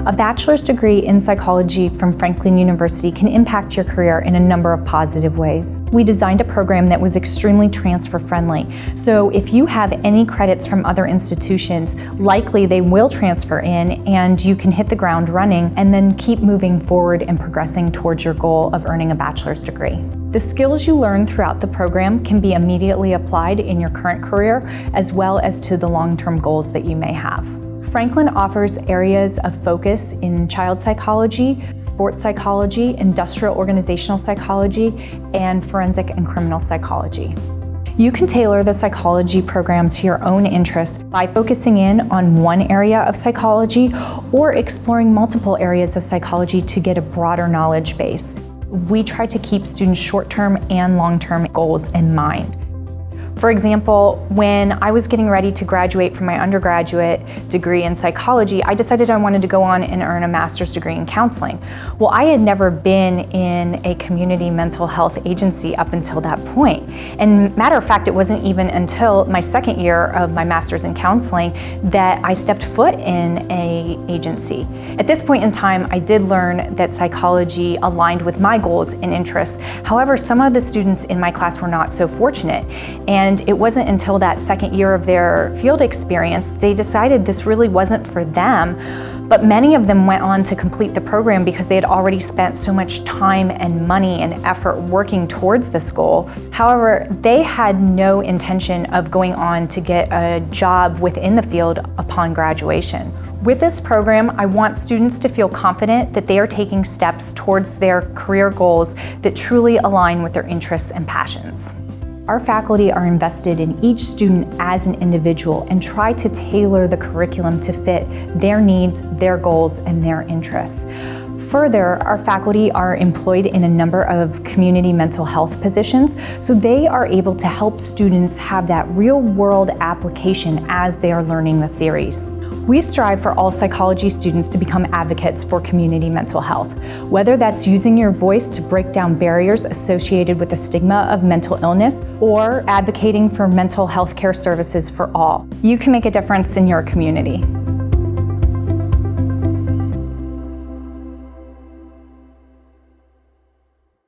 A bachelor's degree in psychology from Franklin University can impact your career in a number of positive ways. We designed a program that was extremely transfer friendly. So if you have any credits from other institutions, likely they will transfer in and you can hit the ground running and then keep moving forward and progressing towards your goal of earning a bachelor's degree. The skills you learn throughout the program can be immediately applied in your current career as well as to the long-term goals that you may have. Franklin offers areas of focus in child psychology, sports psychology, industrial organizational psychology, and forensic and criminal psychology. You can tailor the psychology program to your own interests by focusing in on one area of psychology or exploring multiple areas of psychology to get a broader knowledge base. We try to keep students' short-term and long-term goals in mind. For example, when I was getting ready to graduate from my undergraduate degree in psychology, I decided I wanted to go on and earn a master's degree in counseling. Well, I had never been in a community mental health agency up until that point. And matter of fact, it wasn't even until my second year of my master's in counseling that I stepped foot in an agency. At this point in time, I did learn that psychology aligned with my goals and interests. However, some of the students in my class were not so fortunate. And it wasn't until that second year of their field experience they decided this really wasn't for them. But many of them went on to complete the program because they had already spent so much time and money and effort working towards this goal. However, they had no intention of going on to get a job within the field upon graduation. With this program, I want students to feel confident that they are taking steps towards their career goals that truly align with their interests and passions. Our faculty are invested in each student as an individual and try to tailor the curriculum to fit their needs, their goals, and their interests. Further, our faculty are employed in a number of community mental health positions, so they are able to help students have that real-world application as they are learning the theories. We strive for all psychology students to become advocates for community mental health, whether that's using your voice to break down barriers associated with the stigma of mental illness or advocating for mental health care services for all. You can make a difference in your community.